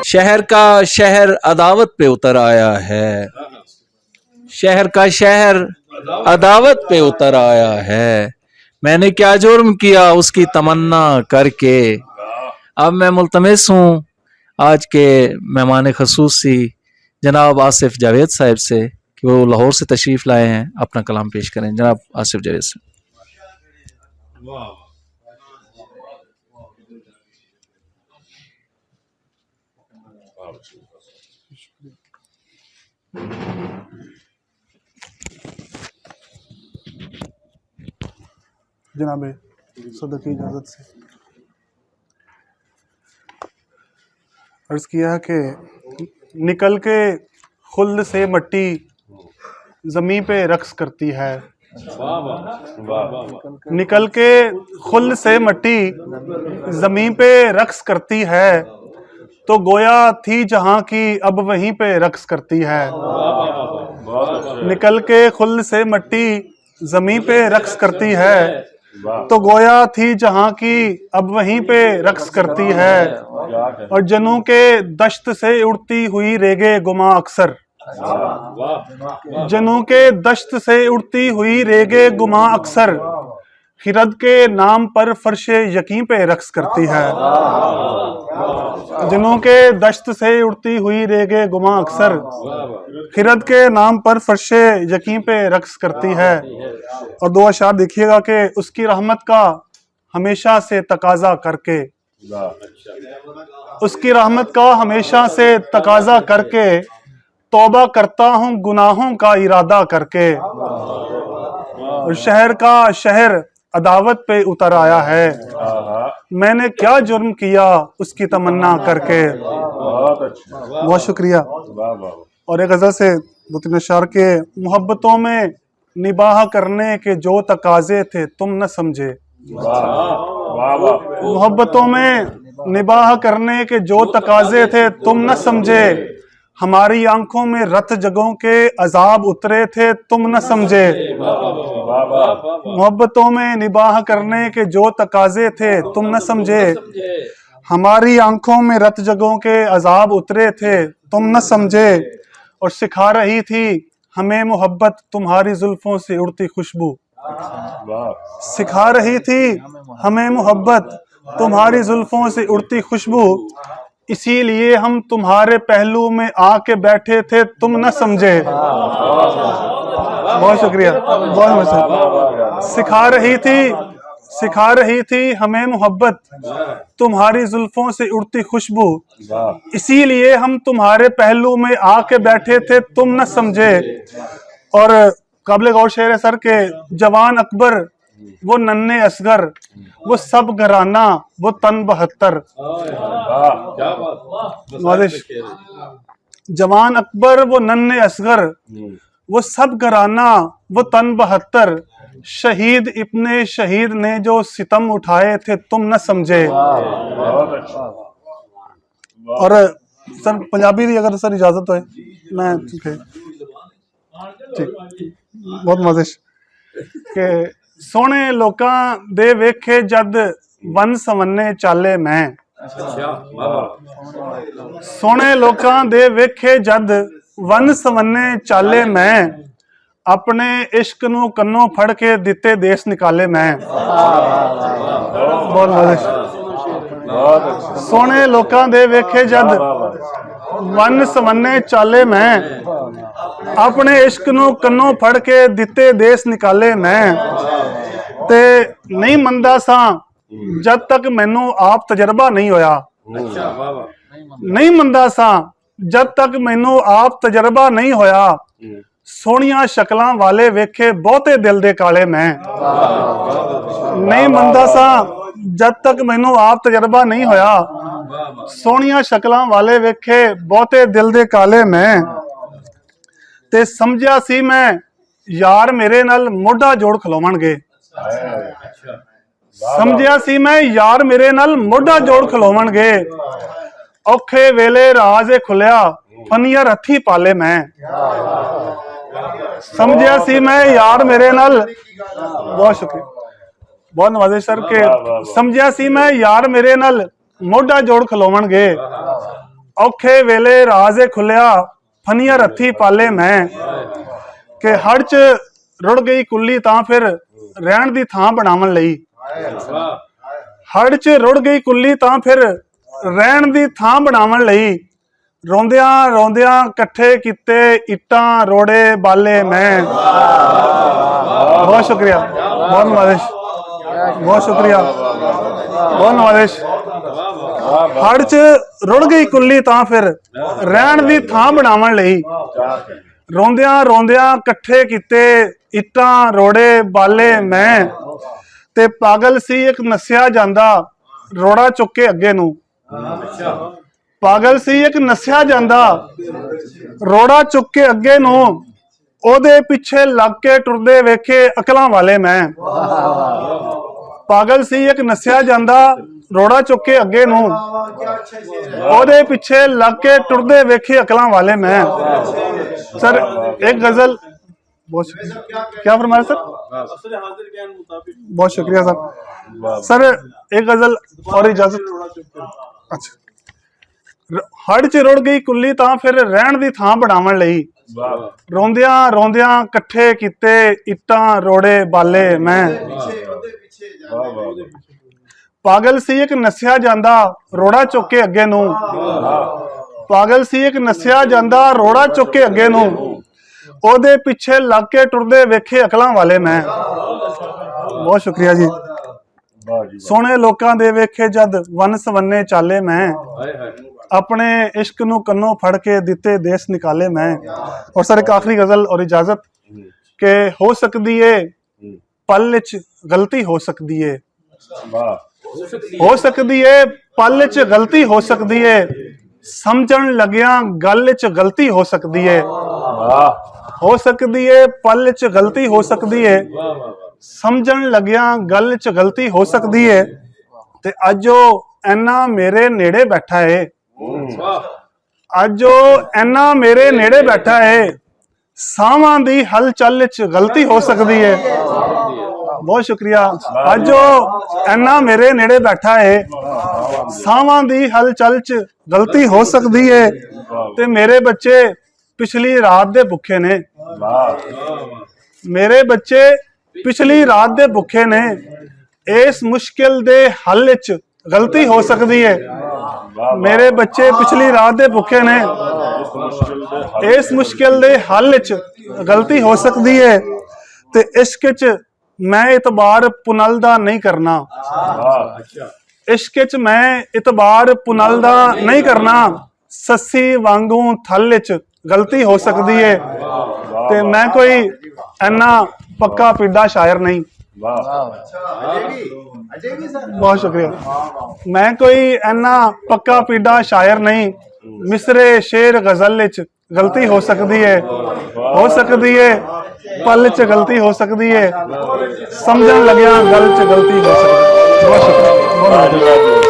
शहर का शहर अदावत पे उतर आया है, शहर का शहर अदावत पे उतर आया है। मैंने क्या जुर्म किया उसकी तमन्ना करके। अब मैं मुल्तमिस हूँ आज के मेहमान खसूसी जनाब आसिफ जावेद साहब से कि वो लाहौर से तशरीफ़ लाए हैं, अपना कलाम पेश करें। जनाब आसिफ जावेद से। जनाब सदर की इजाज़त से अर्ज़ किया कि निकल के खुल्द से मट्टी ज़मीं पे रक्स करती है, निकल के खुल्द से मट्टी ज़मीं पे रक्स करती है, तो गोया थी जहाँ की अब वहीं पे रक्स करती है। निकल के खुल्द से मट्टी ज़मीं पे रक्स करती है, तो गोया थी जहाँ की अब वहीं पे रक्स करती है। और जनू के दश्त से उड़ती हुई रेगे गुमा अक्सर, जनू के दश्त से उड़ती हुई रेगे गुमा अक्सर, खिरद के नाम पर फर्शे यकीन पे रक्स करती है। जनू के दश्त से उड़ती हुई रेगे गुमा अक्सर, खिरद के नाम पर फर्शे यकीन पे रक्स करती है। और दो अशार देखिएगा कि उसकी रहमत का हमेशा से तकाजा करके, उसकी रहमत का हमेशा से तकाजा करके, तौबा करता हूँ गुनाहों का इरादा करके। और शहर का शहर अदावत पे उतर आया है, मैंने क्या जुर्म किया उसकी तमन्ना करके। बहुत शुक्रिया। और एक गज़ल से दो तीन अशार के, मोहब्बतों में निबाह करने के जो तकाजे थे तुम न समझे, मोहब्बतों में निबाह करने के जो तकाजे थे तुम न समझे, हमारी आंखों में रत जगहों के अजाब उतरे थे तुम न समझे। मोहब्बतों में निबाह करने के जो तकाजे थे तुम न समझे, हमारी आंखों में रत जगहों के अजाब उतरे थे तुम न समझे। और सिखा रही थी हमें मोहब्बत तुम्हारी जुल्फों से उड़ती खुशबू, सिखा रही थी हमें मोहब्बत तुम्हारी जुल्फों से उड़ती खुशबू, इसीलिए हम तुम्हारे पहलू में आके बैठे थे तुम न समझे। बहुत शुक्रिया, बहुत शुक्रिया। सिखा रही थी हमें मोहब्बत तुम्हारी जुल्फों से उड़ती खुशबू, इसीलिए हम तुम्हारे पहलू में आके बैठे थे तुम न समझे। और काबिल गौर शेर है सर के, जवान अकबर वो नन्हे असगर, वो सब घराना वो तन 72। जवान अकबर वो नन्हे असगर, वो सब घराना वो तन 72, शहीद इब्ने शहीद ने जो सितम उठाए थे तुम न समझे। और सर पंजाबी दी अगर सर इजाजत है मैं ठीक है, बहुत मजेश के सोने लोकां दे वेखे जद वन सवन्ने चाले मैं, सोने लोकां दे वेखे जद वन सवन्ने चाले मैं, अपने इश्क नू कन्नों फड़ के दिते देश निकाले मैं। बहुत मजेश। सोने लोकां दे वेखे जद वन सवन्ने चाले मैं, अपने इश्क नू कन्नों फड़ के दिते देश निकाले मैं। ते नहीं मंदा सा जद तक मैनू आप तजर्बा नहीं होया, नहीं मंदा सा जद तक मैनू आप तजर्बा नहीं होया, सोहणियां शक्लां वाले वेखे बहुते दिल दे काले मैं। नहीं मंदा सा जद तक मैनू आप तजर्बा नहीं होया, सोहणियां शक्लां वाले वेखे बहुते दिल दे काले मैं। ते समझिया सी मैं यार मेरे नाल मोढा जोड़ खलोवणगे, समझिया सी मैं यार मेरे नाल मोढा जोड़ खलोवणगे, औखे वेले राज खुलिया फनियर हथी पाले मैं। ਸਮਝਿਆ ਸੀ ਮੈਂ ਯਾਰ ਮੇਰੇ ਨਾਲ, ਬਹੁਤ ਸ਼ੁਕਰੀਆ, ਬਹੁਤ ਨਵਾਜ਼ੇ ਸਰ ਕੇ ਸਮਝਿਆ ਸੀ ਮੈਂ ਯਾਰ ਮੇਰੇ ਨਾਲ ਮੋਢਾ ਜੋੜ ਖਲੋਵਣਗੇ, ਔਖੇ ਵੇਲੇ ਰਾਜ਼ੇ ਖੁੱਲਿਆ ਫਨੀਆਂ ਰੱਥੀ ਪਾਲੇ ਮੈਂ, ਕਿ ਹੜ ਚ ਰੁੜ ਗਈ ਕੁੱਲੀ ਤਾਂ ਫਿਰ ਰਹਿਣ ਦੀ ਥਾਂ ਬਣਾਉਣ ਲਈ, ਹੜ ਚ ਰੁੜ ਗਈ ਕੁੱਲੀ ਤਾਂ ਫਿਰ ਰਹਿਣ ਦੀ ਥਾਂ ਬਣਾਉਣ ਲਈ, ਰੋਂਦਿਆਂ ਰੋਂਦਿਆਂ ਇਕੱਠੇ ਕੀਤੇ ਇੱਟਾਂ ਰੋੜੇ ਬਾਲੇ ਮੈਂ। ਬਹੁਤ ਸ਼ੁਕਰੀਆ, ਬਹੁਤ ਨਵਾਜ਼ਿਸ਼, ਬਹੁਤ ਸ਼ੁਕਰੀਆ, ਬਹੁਤ ਨਵਾਜ਼ਿਸ਼। ਹੜ ਚ ਰੁੜ ਗਈ ਕੁੱਲੀ ਤਾਂ ਫਿਰ ਰਹਿਣ ਦੀ ਥਾਂ ਬਣਾਉਣ ਲਈ, ਰੋਂਦਿਆਂ ਰੋਂਦਿਆਂ ਇਕੱਠੇ ਕੀਤੇ ਇੱਟਾਂ ਰੋੜੇ ਬਾਲੇ ਮੈਂ, ਤੇ ਪਾਗਲ ਸੀ ਇੱਕ ਨੱਸਿਆ ਜਾਂਦਾ ਰੋੜਾ ਚੁੱਕ ਕੇ ਅੱਗੇ ਨੂੰ, ਪਾਗਲ ਸੀ ਇੱਕ ਨੱਸਿਆ ਜਾਂਦਾ ਰੋੜਾ ਚੁੱਕ ਕੇ ਅੱਗੇ ਨੂੰ, ਉਹਦੇ ਪਿੱਛੇ ਲੱਗ ਕੇ ਟੁਰਦੇ ਵੇਖੇ ਅਕਲਾਂ ਵਾਲੇ ਮੈਂ। ਪਾਗਲ ਸੀ ਇੱਕ ਨੱਸਿਆ ਜਾਂਦਾ ਰੋੜਾ ਚੁੱਕ ਕੇ ਅੱਗੇ ਨੂੰ, ਉਹਦੇ ਪਿੱਛੇ ਲੱਗ ਕੇ ਟੁਰਦੇ ਵੇਖੇ ਅਕਲਾਂ ਵਾਲੇ मैं। सर एक गजल, बहुत क्या फरमाया सर, बहुत शुक्रिया सर। सर एक गजल और इजाजत। अच्छा, हड़ च रुड़ गई कुल्ली तां फिर रहन दी थां बनावन लई, रोंदियां रोंदियां इकट्ठे कीते इट्टां रोड़े बाले मैं। पागल सी एक नस्या जांदा रोड़ा चुक के अगे नूं, पागल सी एक नस्या जांदा रोड़ा चुक के अगे नूं, ओदे पिछे लग के टुरदे वेखे अकलां वाले मैं। बहुत शुक्रिया जी। सोने लोकां दे वेखे जद वन सवन्ने चाले मैं, अपने इश्क नूं कन्नों फड़ के दिते देश निकाले मैं। और सर एक आखिरी गजल और इजाजत के हो सकदी है पल विच गलती हो सकदी है, हो सकदी है पल च गलती हो सकदी है, समझण लग्या गल च गलती हो सकदी है, हो सकदी है पल च गलती हो सकदी है, समझण लग्या गल च गलती हो सकदी है। ते अज ओ इन्ना मेरे नेड़े बैठा है, अज ओ इन्ना मेरे नेड़े बैठा है, सावां दी हलचल च गलती हो सकदी है। बहुत शुक्रिया। अज ओ इन्ना मेरे नेड़े बैठा है, सावां दी हलचल च गलती हो सकदी है, ते मेरे बच्चे पिछली रात दे भुखे ने, मेरे बच्चे पिछली रात दे भुखे ने, इस मुश्किल दे हल च गलती हो सकदी है। मेरे बच्चे पिछली रात दे भुखे ने, इस मुश्किल दे हल च गलती हो सकदी है, ते इश्क च मैं इतबार पुनल दा नहीं करना, इश्क च मैं इतबार पुनल दा नहीं करना, सस्सी वांगू थल च गलती हो सकदी है, ते मैं कोई इन्ना पक्का पिड्डा शायर नहीं। बहुत शुक्रिया। मैं कोई इन्ना पक्का पिड्डा शायर नहीं, मिसरे शेर गजल च गलती हो सकती है, हो सकती है पल च गलती हो सकती है, समझन लग्या गल च गलती हो सकती है। बहुत शुक्रिया।